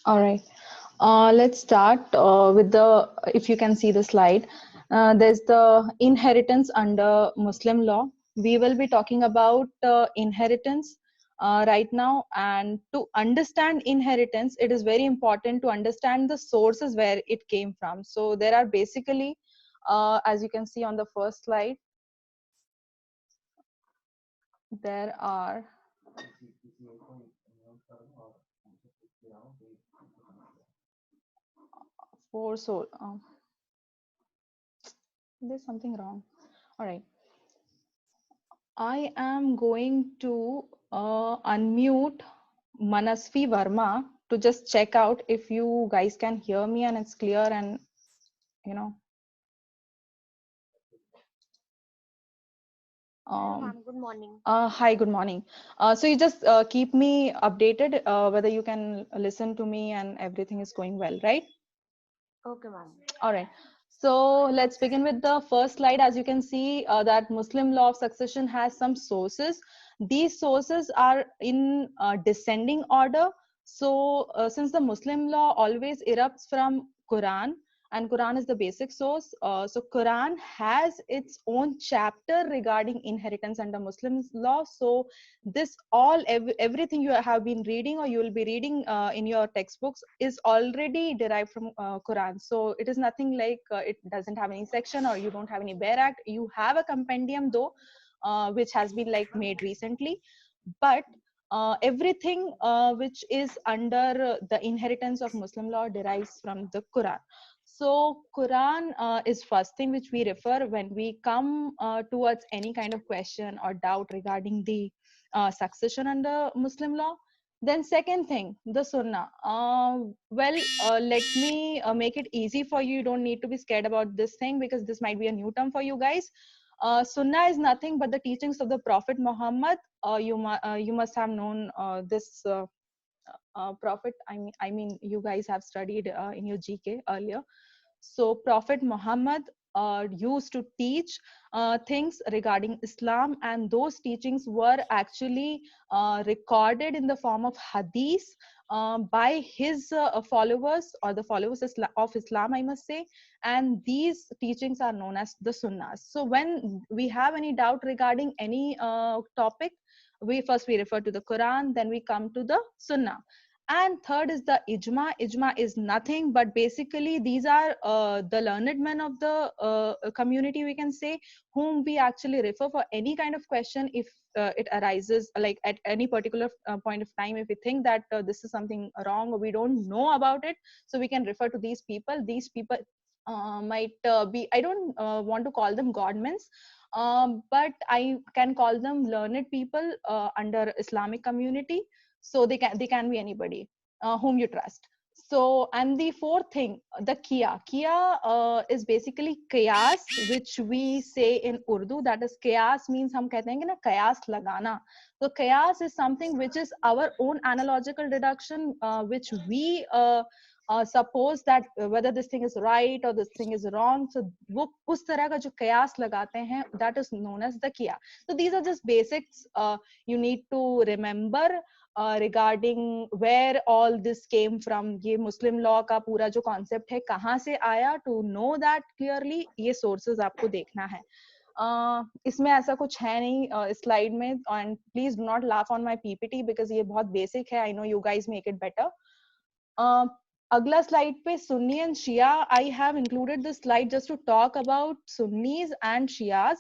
All right. Let's start with the, if you can see the slide, there's the inheritance under Muslim law. We will be talking about inheritance right now, and to understand inheritance, it is very important to understand the sources where it came from. So there are basically, as you can see on the first slide, there are four sources. There's something wrong. All right. I am going to unmute Manasvi Verma to just check out if you guys can hear me and it's clear and, you know. Good morning. Hi, good morning. So you just keep me updated whether you can listen to me and everything is going well, right? Okay, ma'am. All right. So let's begin with the first slide. As you can see, that Muslim law of succession has some sources. These sources are in descending order. So since the Muslim law always erupts from Quran, and Quran is the basic source, so Quran has its own chapter regarding inheritance under Muslim law. So this everything you have been reading or you will be reading in your textbooks is already derived from Quran. So it is nothing like it doesn't have any section or you don't have any bare act. You have a compendium though, which has been like made recently, but everything which is under the inheritance of Muslim law derives from the Quran. So Quran is first thing which we refer when we come towards any kind of question or doubt regarding the succession under Muslim law. Then second thing, the Sunnah. Let me make it easy for you. You don't need to be scared about this thing because this might be a new term for you guys. Sunnah is nothing but the teachings of the Prophet Muhammad. You must have known this Prophet. I mean, you guys have studied in your GK earlier. So Prophet Muhammad used to teach things regarding Islam, and those teachings were actually recorded in the form of hadith by his followers or the followers of Islam, I must say, and these teachings are known as the Sunnahs. So when we have any doubt regarding any topic, we refer to the Quran, then we come to the Sunnah. And third is the ijma. Ijma is nothing but basically these are the learned men of the community, we can say, whom we actually refer for any kind of question if it arises, like at any particular point of time, if we think that this is something wrong or we don't know about it, so we can refer to these people. These people might be, I don't want to call them godmens, but I can call them learned people under Islamic community. So they can be anybody whom you trust. So, and the fourth thing, the Kia is basically qiyas, which we say in Urdu. That is, qiyas means हम कहते हैं ना qiyas लगाना. So qiyas is something which is our own analogical deduction, which we suppose that whether this thing is right or this thing is wrong. So वो उस तरह का जो qiyas लगाते हैं, that is known as the Kia. So these are just basics you need to remember regarding where all this came from. ये Muslim law का पूरा जो concept है कहाँ से आया, to know that clearly ये sources आपको देखना है. इसमें ऐसा कुछ है नहीं slide में, and please do not laugh on my PPT because ये बहुत basic है. I know you guys make it better. अगला slide पे Sunni and Shia. I have included this slide just to talk about Sunnis and Shias.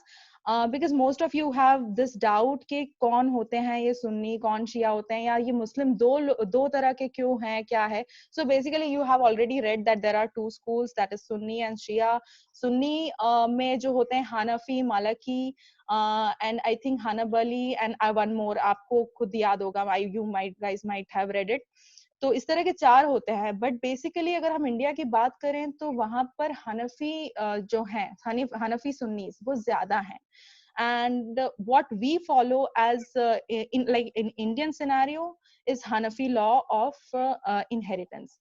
Because most of you have this doubt कि कौन होते हैं ये सुन्नी, कौन शिया होते हैं, या ये मुस्लिम दो तरह के क्यों हैं, क्या है. So basically you have already read that there are two schools, that is Sunni and Shia. Sunni में जो होते हैं Hanafi, Maliki, and I think Hanbali, and one more, आपको खुद याद होगा, you guys might have read it. तो इस तरह के चार होते हैं. बट बेसिकली अगर हम इंडिया की बात करें तो वहां पर हनफी जो हैं, हनफी सुन्नीस वो ज्यादा हैं. And what we follow as in Indian scenario is Hanafi law of inheritance.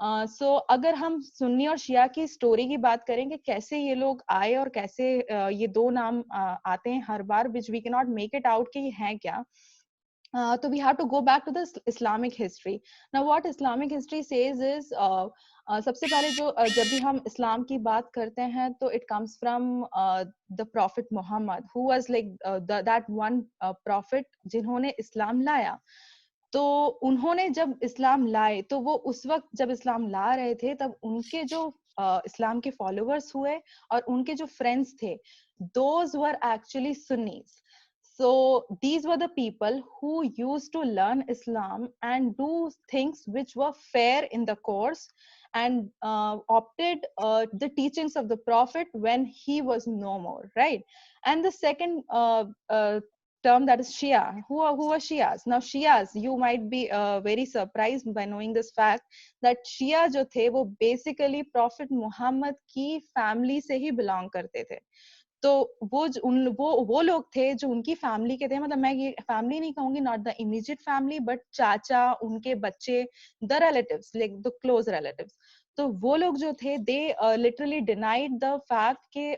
सो अगर हम सुन्नी और शिया की स्टोरी की बात करें कि कैसे ये लोग आए और कैसे ये दो नाम आते हैं हर बार, which we can not make it out कि ये है क्या. So we have to go back to the Islamic history. Now what Islamic history says is सबसे पहले जो जब भी हम इस्लाम की बात करते हैं तो it comes from the Prophet Muhammad, who was like that one prophet जिन्होंने इस्लाम लाया. तो उन्होंने जब इस्लाम लाए तो वो उस वक्त जब इस्लाम ला रहे थे तब उनके जो इस्लाम के फॉलोअर्स हुए और उनके जो फ्रेंड्स थे, those were actually Sunnis. So these were the people who used to learn Islam and do things which were fair in the course, and opted the teachings of the Prophet when he was no more, right? And the second term, that is Shia. Who are Shias? Now Shias, you might be very surprised by knowing this fact that Shia जो थे वो basically Prophet Muhammad की family से ही belong करते थे. तो वो लोग थे जो उनकी फैमिली के थे, मतलब मैं ये फैमिली नहीं कहूंगी, not the immediate family, but चाचा, उनके बच्चे, the relatives, like the close relatives. तो वो लोग जो थे they literally denied the fact कि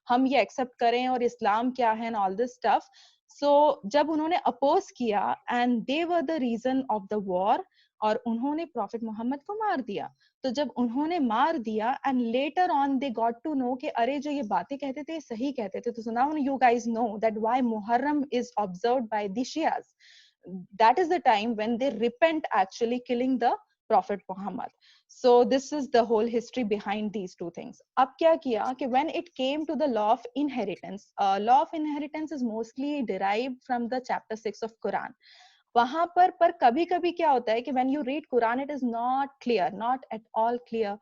हम ये एक्सेप्ट करें और इस्लाम क्या है and all this stuff. So जब उन्होंने अपोज किया and they were the reason of the war, और उन्होंने प्रॉफिट मोहम्मद को मार दिया. तो जब उन्होंने मार दिया and later on they got to know कि अरे जो ये बातें कहते थे सही कहते थे. तो now you guys know that why Muharram is observed by the Shias. That is the time when they repent actually killing the Prophet Muhammad. So this is the whole history behind these two things. अब क्या किया कि when it came to the law of inheritance, law of inheritance is mostly derived from the chapter 6 of Quran. वहां पर कभी कभी क्या होता है कि when you read Quran it is not clear, not at all clear,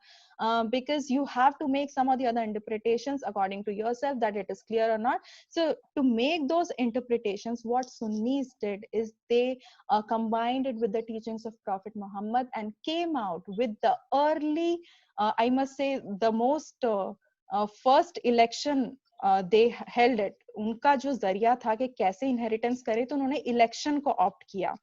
because you have to make some of the other interpretations according to yourself that it is clear or not. So to make those interpretations, what Sunnis did is they combined it with the teachings of Prophet Muhammad and came out with the early, I must say, the most first election they held it. उनका जो जरिया था कि कैसे inheritance करे, तो उन्होंने election को ऑप्ट किया.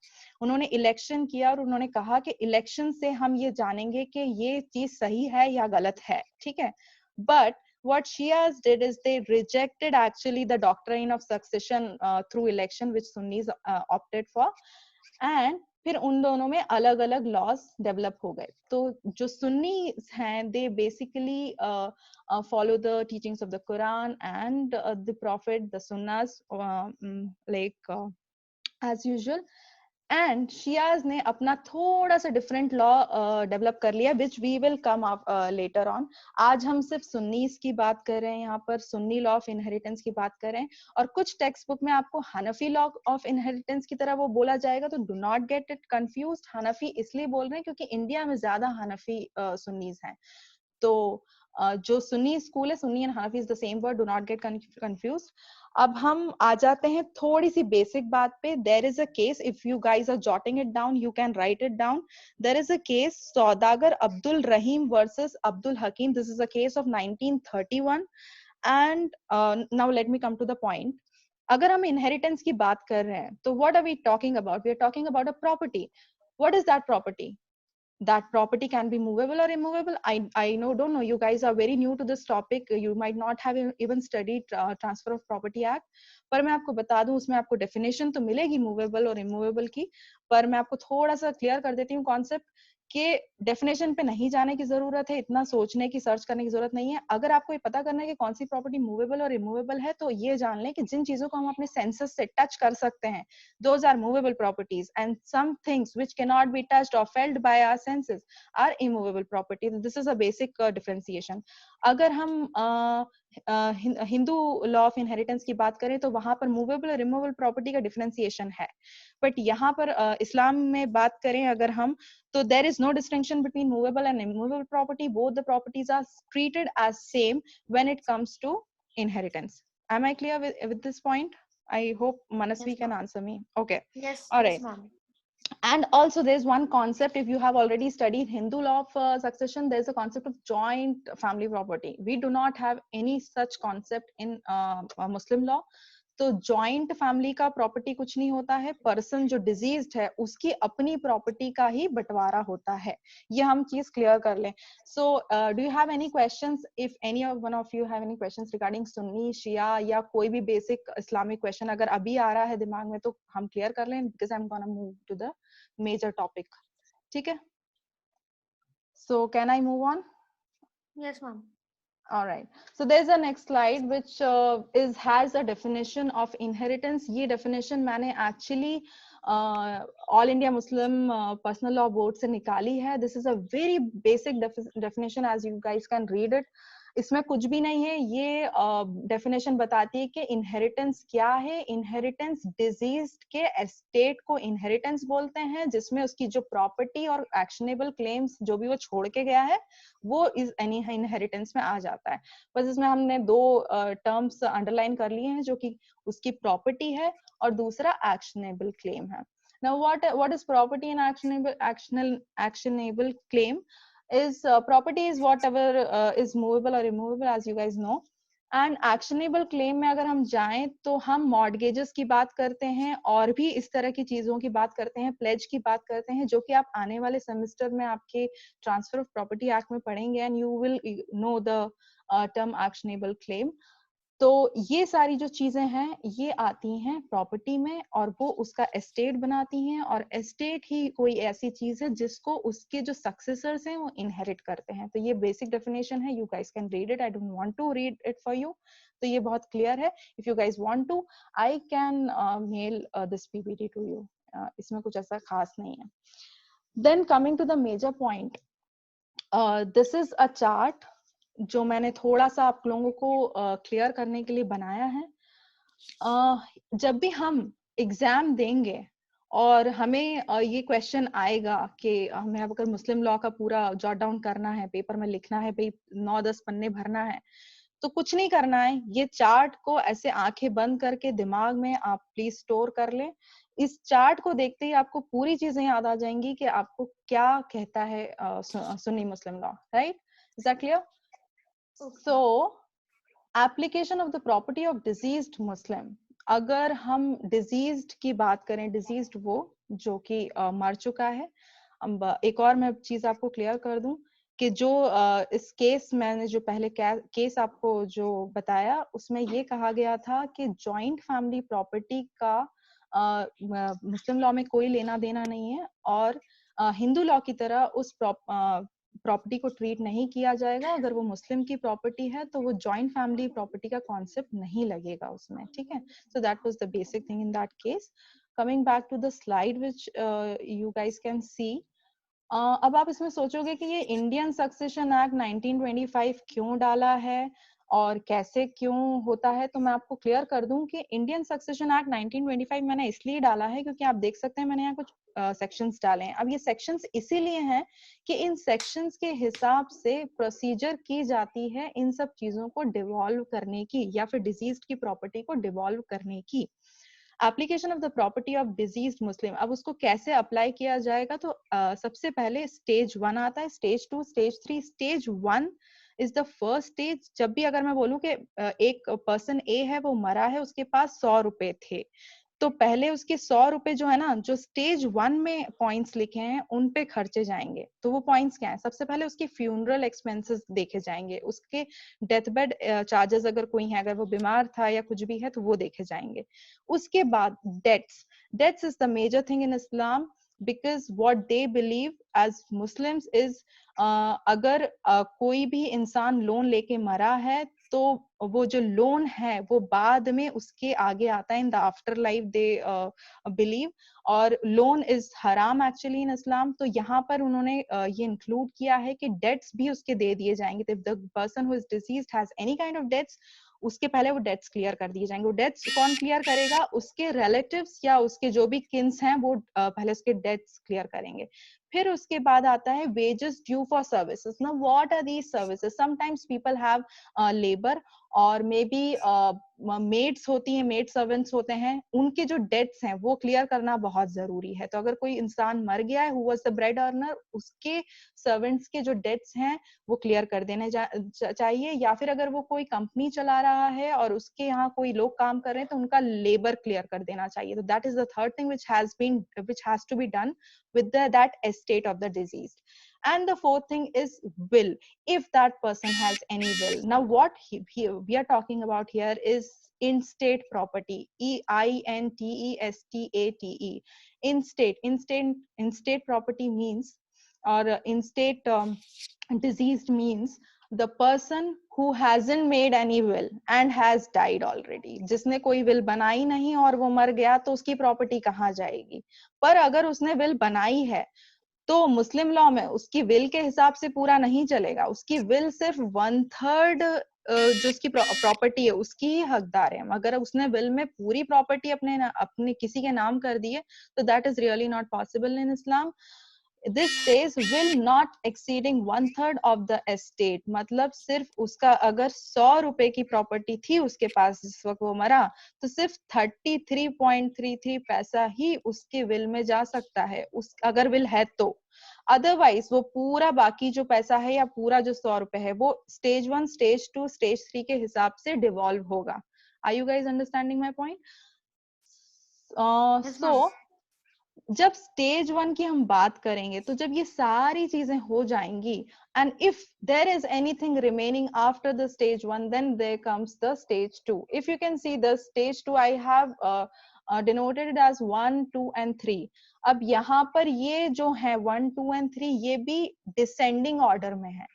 उन्होंने इलेक्शन किया और उन्होंने कहा कि इलेक्शन से हम ये जानेंगे कि ये चीज सही है या गलत है, ठीक है. But what Shias did is they rejected actually the doctrine of succession through election, which Sunnis opted for, and फिर उन दोनों में अलग अलग लॉज डेवलप हो गए. तो जो सुन्नी हैं they basically follow the teachings of the Quran and the Prophet, the Sunnas, like as usual. And Shias ने अपना थोड़ा सा डिफरेंट लॉ डेवलप कर लिया, which we will come up later on. आज हम सिर्फ सुन्नीस की बात कर रहे हैं, यहाँ पर सुन्नी लॉ ऑफ इनहेरिटेंस की बात कर रहे हैं. और कुछ टेक्स्ट बुक में आपको हनफी लॉ ऑफ इनहेरिटेंस की तरह वो बोला जाएगा, तो do not get it confused. Hanafi इसलिए बोल रहे हैं क्योंकि इंडिया में ज्यादा हनफी सुन्नीस हैं. तो जो सुन्नी स्कूल है, Sunni and Hanafi is the same word, do not gate confused. अब हम आ जाते हैं थोड़ी सी बेसिक बात पे. There is a case, if you guys are jotting it down you can write it down. There is a case Saudagar Abdul Rahim versus Abdul Hakim. This is a case of 1931. And now let me come to the point. अगर हम inheritance की बात कर रहे हैं तो what are we talking about? We are talking about a property. What is that property? That property can be movable or immovable. I don't know, you guys are very new to this topic, you might not have even studied transfer of property act. पर मैं आपको बता दूं, उसमें आपको definition तो मिलेगी movable और इमूवेबल की, पर मैं आपको थोड़ा सा क्लियर कर देती हूँ कॉन्सेप्ट के. डेफिनेशन पे नहीं जाने की जरूरत है, इतना सोचने की, सर्च करने की जरूरत नहीं है. अगर आपको ये पता करना है कि कौन सी प्रॉपर्टी मूवेबल और इमूवेबल है, तो ये जान लें कि जिन चीजों को हम अपने सेंसेस से टच कर सकते हैं, those are movable properties, and some things which cannot be touched or felt by our senses are immovable property. This is a basic differentiation. अगर हम हिंदू लॉ ऑफ इनहेरिटेंस की बात करें तो वहां पर मूवेबल और इमूवेबल प्रॉपर्टी का डिफरेंशिएशन है. बट यहाँ पर इस्लाम में बात करें अगर हम, तो there is no distinction between movable and immovable property. Both the properties are treated as same when it comes to inheritance. Am I clear with this point? I hope Manasvi can answer me. Okay. Yes, All yes, right. ma'am. And also there's one concept, if you have already studied Hindu law of succession, there's a concept of joint family property. We do not have any such concept in Muslim law. तो joint family का property कुछ नहीं होता है, person जो diseased है उसकी अपनी प्रॉपर्टी का ही बंटवारा होता है। ये हम चीज क्लियर कर लें। So do you have any questions? If any one of you have any questions regarding Sunni Shia या कोई भी बेसिक इस्लामिक क्वेश्चन अगर अभी आ रहा है दिमाग में तो हम क्लियर कर लें, because I am gonna move to the major topic. ठीक है, so can I move on? Yes, ma'am. All right. So there's a next slide which has a definition of inheritance. ये definition मैंने actually All India Muslim Personal Law Board से निकाली है. This is a very basic definition, as you guys can read it. इसमें कुछ भी नहीं है। ये डेफिनेशन बताती है कि इनहेरिटेंस क्या है। इनहेरिटेंस डिजीज्ड के एस्टेट को इनहेरिटेंस बोलते हैं, जिसमें उसकी जो प्रॉपर्टी और एक्शनेबल क्लेम्स जो भी वो छोड़ के गया है वो इस इनहेरिटेंस में आ जाता है। बस इसमें हमने दो टर्म्स अंडरलाइन कर लिए हैं, जो कि उसकी प्रॉपर्टी है और दूसरा एक्शनेबल क्लेम है। Now what is property and actionable claim? Property is whatever is movable or immovable, as you guys know. And actionable claim में अगर हम जाएं तो हम मॉर्गेजेस की बात करते हैं और भी इस तरह की चीजों की बात करते हैं, प्लेज की बात करते हैं, जो कि आप आने वाले सेमेस्टर में आपके ट्रांसफर ऑफ प्रॉपर्टी एक्ट में पढ़ेंगे and you will know the term actionable claim. तो ये सारी जो चीजें हैं ये आती हैं प्रॉपर्टी में और वो उसका एस्टेट बनाती हैं, और एस्टेट ही कोई ऐसी चीज है जिसको उसके जो सक्सेसर्स हैं वो इनहेरिट करते हैं। तो ये बेसिक डेफिनेशन है, you guys can read it, I don't want to read it for you. तो ये बहुत क्लियर है। If you guys want to I can mail this PPT to you. इसमें कुछ ऐसा खास नहीं है। Then coming to the major point, this is a chart जो मैंने थोड़ा सा आप लोगों को क्लियर करने के लिए बनाया है। जब भी हम एग्जाम देंगे और हमें ये क्वेश्चन आएगा कि हमें अगर मुस्लिम लॉ का पूरा जॉट डाउन करना है, पेपर में लिखना है, भाई 9-10 पन्ने भरना है, तो कुछ नहीं करना है। ये चार्ट को ऐसे आंखें बंद करके दिमाग में आप प्लीज स्टोर कर लें। इस चार्ट को देखते ही आपको पूरी चीजें याद आ जाएंगी कि आपको क्या कहता है सुन्नी मुस्लिम law, right? Is that clear? So, application of the property of diseased Muslim. अगर हम diseased की बात करें, diseased वो जो कि मर चुका है। अब एक और मैं चीज आपको क्लियर कर दूं कि जो इस केस मैंने जो पहले केस आपको जो बताया उसमें ये कहा गया था कि जॉइंट फैमिली प्रॉपर्टी का मुस्लिम लॉ में कोई लेना देना नहीं है, और हिंदू लॉ की तरह उस प्रॉपर्टी को ट्रीट नहीं किया जाएगा। अगर वो मुस्लिम की प्रॉपर्टी है तो वो जॉइंट फैमिली प्रॉपर्टी का कॉन्सेप्ट नहीं लगेगा उसमें, ठीक है? So that was the basic thing in that case. Coming back to the slide which you guys can see. अब आप इसमें सोचोगे कि ये इंडियन सक्सेशन एक्ट 1925 क्यों डाला है और कैसे क्यों होता है, तो मैं आपको क्लियर कर दूं कि इंडियन सक्सेशन एक्ट 1925 मैंने इसलिए डाला है क्योंकि आप देख सकते हैं मैंने यहाँ कुछ सेक्शंस डाले हैं। अब ये सेक्शंस इसीलिए हैं कि इन सेक्शंस के हिसाब से प्रोसीजर की जाती है इन सब चीजों को डिवॉल्व करने की या फिर डिजीज की प्रॉपर्टी को डिवॉल्व करने की। Application of the property of deceased Muslim, अब उसको कैसे अप्लाई किया जाएगा? तो सबसे पहले स्टेज 1 आता है, stage 2, stage 3। Stage 1 is the first stage. जब भी अगर मैं बोलूं कि एक पर्सन ए है, वो मरा है, उसके पास 100 रुपए थे, तो पहले उसके 100 रुपए जो है ना, जो स्टेज 1 में पॉइंट्स लिखे हैं उन पे खर्चे जाएंगे। तो वो पॉइंट्स क्या है? सबसे पहले उसके फ्यूनरल एक्सपेंसेस देखे जाएंगे, उसके डेथ बेड चार्जेस अगर कोई है, अगर वो बीमार था या कुछ भी है तो वो देखे जाएंगे। उसके बाद debts is the major thing in Islam, because what they believe as Muslims is अगर कोई भी इंसान लोन लेके मरा है तो वो जो लोन है वो बाद में उसके आगे आता है, in the after life they believe, और लोन इज हराम एक्चुअली इन इस्लाम। तो यहाँ पर उन्होंने ये इंक्लूड किया है कि डेट्स भी उसके दे दिए जाएंगे। If the person who is deceased has any kind of debts, उसके पहले वो डेट्स क्लियर कर दिए जाएंगे। वो डेट्स कौन क्लियर करेगा? उसके रिलेटिव्स या उसके जो भी किन्स हैं वो पहले उसके डेट्स क्लियर करेंगे। फिर उसके बाद आता है wages due for services. Now what are these services? Sometimes people have labour और मे बी मेड्स होती हैं, मेड सर्वेंट्स होते हैं, उनके जो डेट्स हैं वो क्लियर करना बहुत जरूरी है। तो अगर कोई इंसान मर गया है who was the bread earner, उसके सर्वेंट्स के जो डेट्स हैं वो क्लियर कर देने चाहिए। या फिर अगर वो कोई कंपनी चला रहा है और उसके यहाँ कोई लोग काम कर रहे हैं तो उनका लेबर क्लियर कर देना चाहिए। तो that is the third thing which has to be done with that estate of the deceased. And the fourth thing is will, if that person has any will. Now what we are talking about here is in-state property, INTESTATE. In-state property means, or in-state deceased means the person who hasn't made any will and has died already. जिसने कोई will बनाई नहीं और वो मर गया तो उसकी प्रॉपर्टी कहाँ जाएगी। पर अगर उसने will बनाई है तो मुस्लिम लॉ में उसकी विल के हिसाब से पूरा नहीं चलेगा। उसकी विल सिर्फ 1/3 जो उसकी प्रॉपर्टी है उसकी ही हकदार है। अगर उसने विल में पूरी प्रॉपर्टी अपने किसी के नाम कर दी है तो that is really not possible in Islam. This says will not exceeding 1/3 of the estate, मतलब सिर्फ उसका अगर 100 रुपए की प्रॉपर्टी थी उसके पास जिस वक्त वो मरा तो सिर्फ 33.33 पैसा ही उसके विल में जा सकता है, उस अगर विल है तो। अदरवाइज वो पूरा बाकी जो पैसा है या पूरा जो 100 रुपए है वो स्टेज 1, स्टेज 2, स्टेज 3 के हिसाब से डिवॉल्व होगा। Are you guys understanding my point? Yes, so ma'am. जब स्टेज 1 की हम बात करेंगे तो जब ये सारी चीजें हो जाएंगी and if there is anything remaining after the stage 1 then there comes the stage 2। If you can see the stage 2 I have denoted as 1, 2 and 3। अब यहाँ पर ये जो है 1, 2 and 3 ये भी डिसेंडिंग ऑर्डर में है।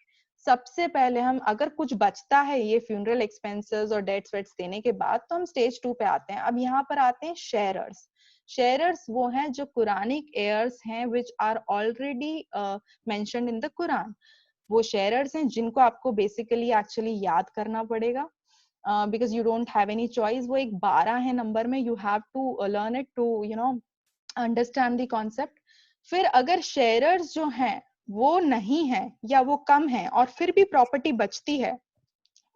सबसे पहले हम अगर कुछ बचता है ये फ्यूनरल एक्सपेंसेस और डेट्स वेट्स देने के बाद तो हम स्टेज 2 पे आते हैं। अब यहाँ पर आते हैं शेयरर्स। शेयरर्स वो हैं जो कुरानिक एयर्स हैं which are already mentioned in the Quran. वो शेयरर्स हैं जिनको आपको बेसिकली एक्चुअली याद करना पड़ेगा because you don't have any choice. वो एक 12 है नंबर में, you have to learn it to understand the concept. फिर अगर शेयरर्स जो हैं वो नहीं है या वो कम है और फिर भी प्रॉपर्टी बचती है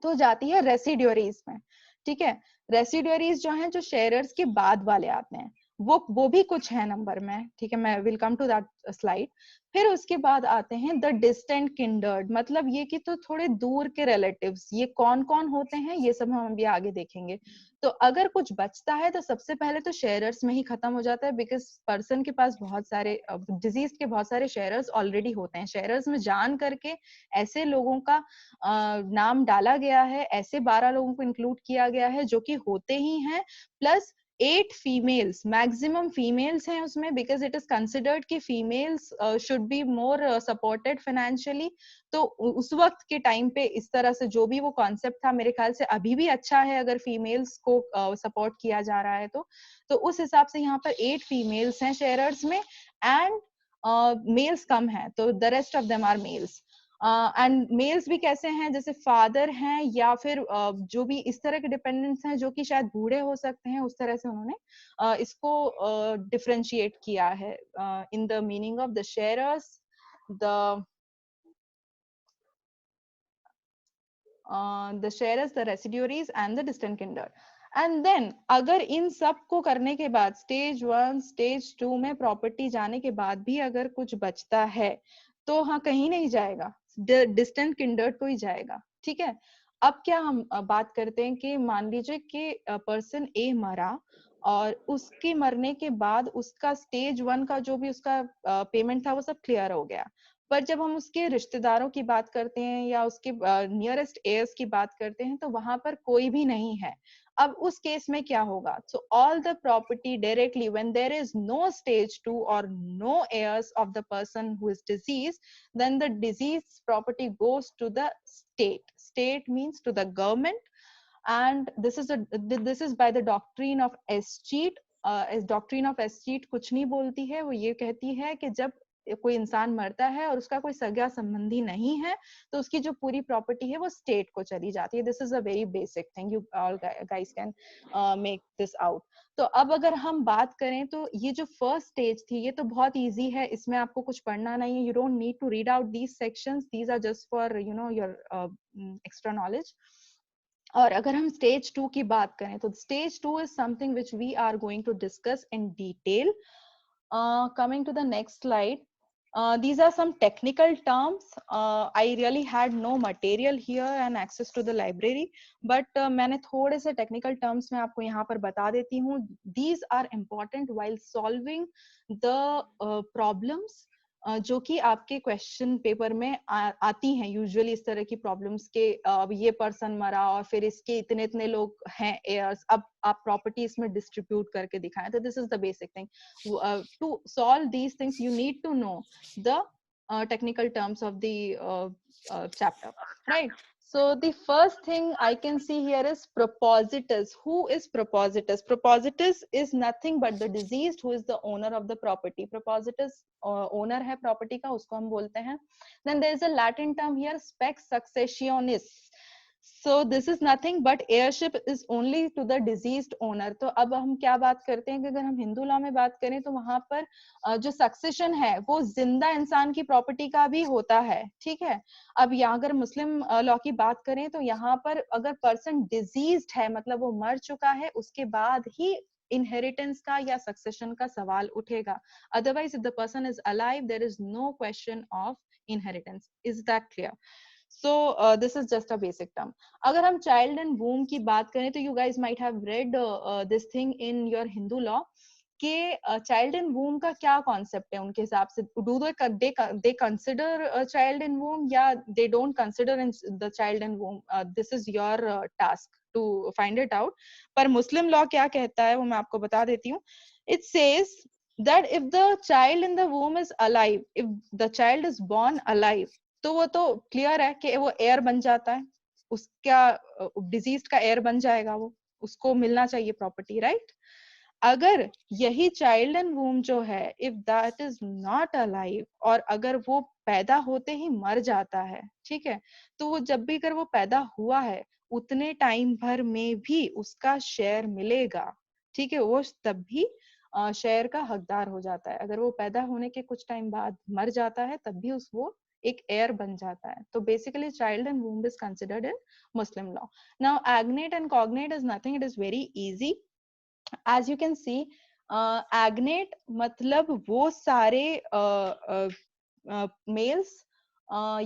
तो जाती है रेसिड्यूरीज में। ठीक है, रेसिड्यूरीज जो हैं जो शेयरर्स के बाद वाले आते हैं वो भी कुछ है नंबर में। ठीक है, मैं will come to that slide. फिर उसके बाद आते हैं द डिस्टेंट किंडर्ड, मतलब ये कि तो थोड़े दूर के रिलेटिव्स। ये कौन कौन होते हैं ये सब हम अभी आगे देखेंगे। तो अगर कुछ बचता है तो सबसे पहले तो शेयरर्स में ही खत्म हो जाता है बिकॉज पर्सन के पास बहुत सारे डिजीज के बहुत सारे शेयरर्स ऑलरेडी होते हैं। शेयरर्स में जान करके ऐसे लोगों का नाम डाला गया है, ऐसे 12 लोगों को इंक्लूड किया गया है जो कि होते ही हैं, प्लस 8 फीमेल्स, मैक्सिमम फीमेल्स हैं उसमें बिकॉज इट इज कंसिडर्ड कि females should be more supported financially. तो उस वक्त के टाइम पे इस तरह से जो भी वो कॉन्सेप्ट था मेरे ख्याल से अभी भी अच्छा है अगर फीमेल्स को सपोर्ट किया जा रहा है तो उस हिसाब से यहाँ पर 8 फीमेल्स हैं शेयरर्स में एंड मेल्स कम है तो the rest of them are males. And males भी कैसे हैं, जैसे फादर हैं या फिर जो भी इस तरह के डिपेंडेंट्स हैं जो कि शायद बूढ़े हो सकते हैं, उस तरह से उन्होंने इसको डिफरेंशिएट किया है in the meaning of the sharers, the sharers, the residuaries and the distant kindred। And then अगर इन सब को करने के बाद स्टेज 1 स्टेज 2 में प्रॉपर्टी जाने के बाद भी अगर कुछ बचता है तो हाँ कहीं नहीं जाएगा, डिस्टेंट किंडर्ड को ही जाएगा। ठीक है, अब क्या हम बात करते हैं कि मान लीजिए कि पर्सन ए मरा और उसके मरने के बाद उसका स्टेज 1 का जो भी उसका पेमेंट था वो सब क्लियर हो गया। पर जब हम उसके रिश्तेदारों की बात करते हैं या उसके नियरेस्ट एयर्स की बात करते हैं तो वहां पर कोई भी नहीं है। अब उस केस में क्या होगा, so all the property directly when there is no stage 2 और no heirs of the person who is deceased, then the deceased property goes to the state. State means to the government, and this is by the doctrine of escheat। Doctrine of escheat कुछ नहीं बोलती है, वो ये कहती है कि जब कोई इंसान मरता है और उसका कोई सगा संबंधी नहीं है तो उसकी जो पूरी प्रॉपर्टी है वो स्टेट को चली जाती है। This is a very basic thing, you all guys can make this out. तो अब अगर हम बात करें तो ये जो फर्स्ट स्टेज थी ये तो बहुत इजी है, इसमें आपको कुछ पढ़ना नहीं है, you don't need to read out these sections, these are just for your extra knowledge. और अगर हम स्टेज 2 की बात करें तो stage 2 is something which we are going to discuss in detail. Coming to the next slide, these are some technical terms. I really had no material here and access to the library, but मैंने थोड़े से technical terms मैं आपको यहाँ पर बता देती हूँ. These are important while solving the problems जो कि आपके क्वेश्चन पेपर में आती हैं यूजुअली. इस तरह की प्रॉब्लम्स के ये पर्सन मरा और फिर इसके इतने इतने लोग हैं एयर्स, अब आप प्रॉपर्टी इसमें डिस्ट्रीब्यूट करके दिखाएं. तो this is the basic thing. To solve these things you need to know the technical terms of the chapter, right? So the first thing I can see here is propositus. Who is propositus? Propositus is nothing but the deceased who is the owner of the property. Propositus owner है property का, उसको हम बोलते हैं. Then there is a Latin term here, spex successionis. So this is nothing but heirship is only to the deceased owner. तो अब हम क्या बात करते हैं कि अगर हम हिंदू लॉ में बात करें तो वहां पर जो सक्सेशन है वो जिंदा इंसान की प्रॉपर्टी का भी होता है, ठीक है. अब यहाँ अगर मुस्लिम लॉ की बात करें तो यहाँ पर अगर पर्सन डिजीज्ड है, मतलब वो मर चुका है, उसके बाद ही इनहेरिटेंस का या सक्सेशन का सवाल उठेगा. Otherwise if the person is alive there is no question of inheritance. Is that clear? So this is just a basic term. अगर हम child and womb की बात करें तो you guys might have read this thing in your Hindu law कि child in womb का क्या concept है उनके हिसाब से. Do they consider a child in womb या they don't consider the child in womb? This is your task to find it out. पर मुस्लिम law क्या कहता है वो मैं आपको बता देती हूँ. It says that if the child in the womb is alive, if the child is born alive, तो वो तो क्लियर है कि वो एयर बन जाता है, उसका डिजीज का एयर बन जाएगा, वो उसको मिलना चाहिए प्रॉपर्टी, राइट? अगर यही चाइल्ड एंड वूम जो है, if that is not alive, और अगर वो पैदा होते ही मर जाता है, ठीक है, तो वो जब भी अगर वो पैदा हुआ है उतने टाइम भर में भी उसका शेयर मिलेगा, ठीक है, वो तब भी शेयर का हकदार हो जाता है. अगर वो पैदा होने के कुछ टाइम बाद मर जाता है तब भी उस वो एक एयर बन जाता है. तो basically child and womb is considered in Muslim law. Now agnate and cognate is nothing, it is very easy. As you can see, agnate मतलब वो सारे मेल्स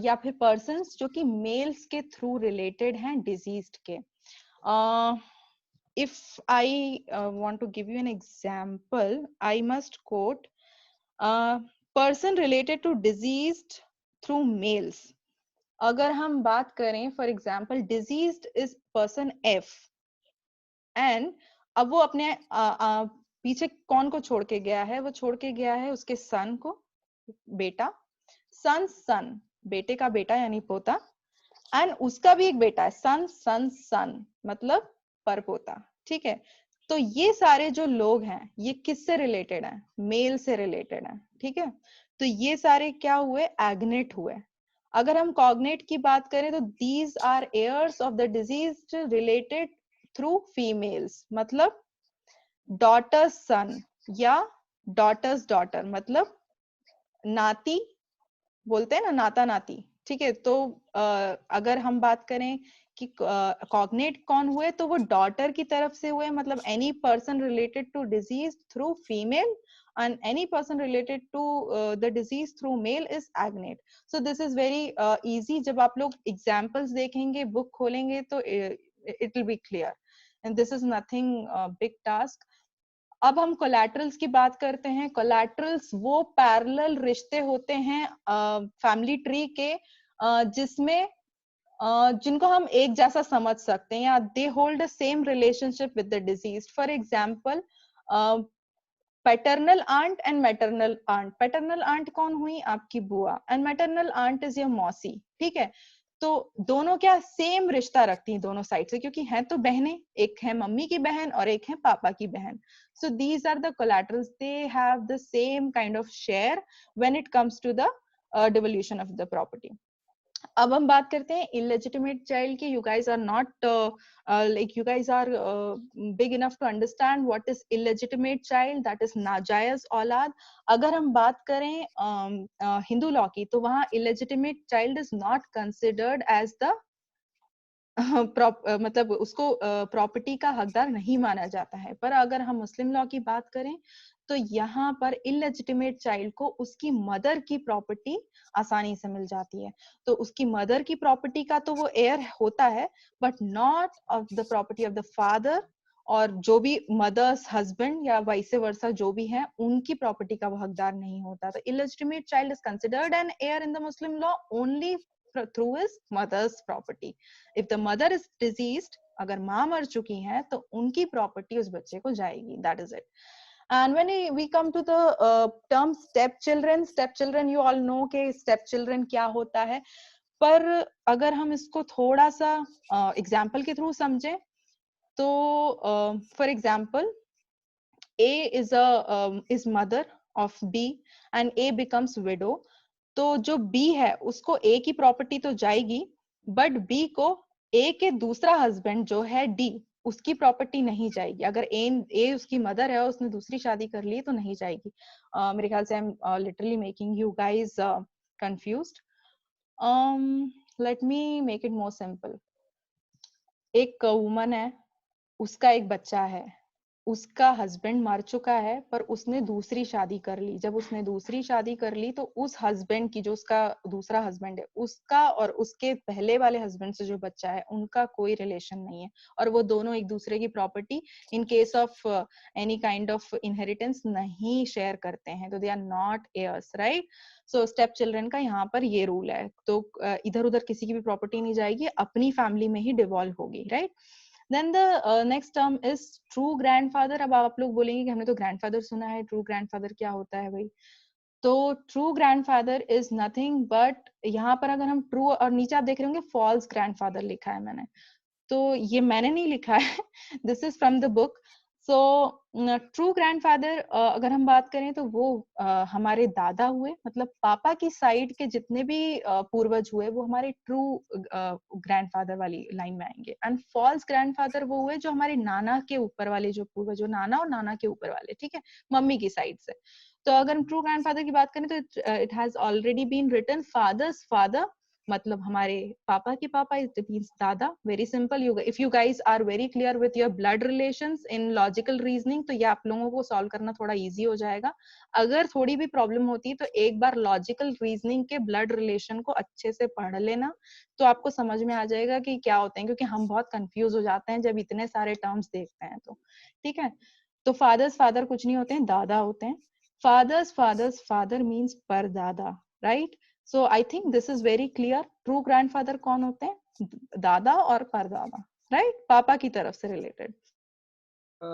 या फिर पर्सन्स जो कि मेल्स के थ्रू रिलेटेड हैं डिजीज्ड के. if I want to give you an example, I must quote person related to diseased through males. अगर हम बात करें for example diseased is person F, and अब वो अपने पीछे कौन को छोड़ के गया है? वो छोड़ के गया है उसके सन को, बेटा, सन बेटे का बेटा यानी पोता, एंड उसका भी एक बेटा है, सन मतलब परपोता, ठीक है. तो ये सारे जो लोग हैं ये किससे रिलेटेड हैं? मेल से रिलेटेड हैं, ठीक है. तो ये सारे क्या हुए? एग्नेट हुए. अगर हम कॉग्नेट की बात करें तो these are heirs of the deceased related through females, मतलब डॉटर्स सन या डॉटर्स डॉटर, मतलब नाती बोलते हैं ना, नाता नाती, ठीक है. तो अगर हम बात करें कि कॉग्नेट कौन हुए, तो वो डॉटर की तरफ से हुए, मतलब any person related to deceased through female, and any person related to the disease through male is agnate. So this is very easy. जब आप लोग examples देखेंगे, book खोलेंगे तो it will be clear, and this is nothing big task. अब हम collaterals की बात करते हैं. कोलैटरल्स वो पैरेलल रिश्ते होते हैं फैमिली ट्री के जिसमें जिनको हम एक जैसा समझ सकते हैं, या they hold a same relationship with the deceased. For example paternal aunt and maternal aunt. Paternal aunt कौन हुई? आपकी बुआ. And maternal aunt is your मौसी, ठीक है. तो दोनों क्या सेम रिश्ता रखती हैं दोनों साइड से, क्योंकि हैं तो बहनें, एक है मम्मी की बहन और एक है पापा की बहन. So these are the collaterals. They have the same kind of share when it comes to the devolution of the property. अब हम बात करते हैं illegitimate child की. You guys are not like you guys are big enough to understand what is illegitimate child, that is नाजायज औलाद. अगर हम बात करें हिंदू लॉ की तो वहाँ illegitimate child is not considered as the मतलब उसको प्रॉपर्टी का हकदार नहीं माना जाता है। पर अगर हम मुस्लिम लॉ की बात करें तो यहाँ पर इलेजिटिमेट चाइल्ड को उसकी मदर की प्रॉपर्टी आसानी से मिल जाती है। तो उसकी मदर की प्रॉपर्टी का तो वो हेयर होता है, but not of the property of the father, और जो भी मदर्स हस्बैंड या वाइस वर्सा जो भी है उनकी प्रॉपर्टी का वो हकदार नहीं होता। तो illegitimate child is considered an here in the Muslim law only through his mother's property. If the mother is deceased, अगर माँ मर चुकी हैं तो उनकी प्रॉपर्टी उस बच्चे को जाएगी. That is it. And when we come to the term step children, you all know कि step children क्या होता है. पर अगर हम इसको थोड़ा सा एग्जाम्पल के थ्रू समझें तो for example A is mother of B and A becomes widow. तो जो B है उसको A की प्रॉपर्टी तो जाएगी, बट B को A के दूसरा हस्बैंड जो है D उसकी प्रॉपर्टी नहीं जाएगी। अगर A उसकी मदर है और उसने दूसरी शादी कर ली तो नहीं जाएगी। मेरे ख्याल से I am literally making you guys confused. Let me make it more simple. एक वुमन है, उसका एक बच्चा है, उसका हस्बैंड मर चुका है पर उसने दूसरी शादी कर ली। जब उसने दूसरी शादी कर ली तो उस हस्बैंड की, जो उसका दूसरा हस्बैंड है, उसका और उसके पहले वाले हस्बैंड से जो बच्चा है उनका कोई रिलेशन नहीं है, और वो दोनों एक दूसरे की property in case of any kind of inheritance नहीं शेयर करते हैं, तो they are not heirs, right. So step children का यहाँ पर ये रूल है। तो इधर उधर किसी की भी प्रॉपर्टी नहीं जाएगी, अपनी फैमिली में ही डिवॉल्व होगी, right. Then the next term is true grandfather. अब आप लोग बोलेंगे कि हमने तो grandfather सुना है, true grandfather क्या होता है भाई? तो true grandfather is nothing but, यहाँ पर अगर हम true, और नीचे आप देख रहे होंगे false grandfather लिखा है मैंने, तो ये मैंने नहीं लिखा है, this is from the book. So true grandfather अगर हम बात करें तो वो हमारे दादा हुए, मतलब पापा की साइड के जितने भी पूर्वज हुए वो हमारे ट्रू ग्रैंडफादर वाली लाइन में आएंगे। एंड फॉल्स ग्रैंडफादर वो हुए जो हमारे नाना के ऊपर वाले जो पूर्वज, जो नाना और नाना के ऊपर वाले, ठीक है, मम्मी की साइड से। तो अगर हम ट्रू ग्रैंडफादर की बात करें तो it has already been written father's father, मतलब हमारे पापा के पापा, इट मींस दादा। Very simple. If you guys are very clear with your blood relations in logical reasoning तो ये आप लोगों को सॉल्व करना थोड़ा इजी हो जाएगा। अगर थोड़ी भी प्रॉब्लम होती है तो एक बार लॉजिकल रीजनिंग के ब्लड रिलेशन को अच्छे से पढ़ लेना, तो आपको समझ में आ जाएगा कि क्या होते हैं, क्योंकि हम बहुत कंफ्यूज हो जाते हैं जब इतने सारे टर्म्स देखते हैं। तो ठीक है, तो फादर्स फादर कुछ नहीं होते हैं, दादा होते हैं। फादर्स फादर मीन्स परदादा, right. So I think this is very clear. True grandfather कौन होते हैं? दादा और परदादा, राइट, पापा की तरफ से रिलेटेड।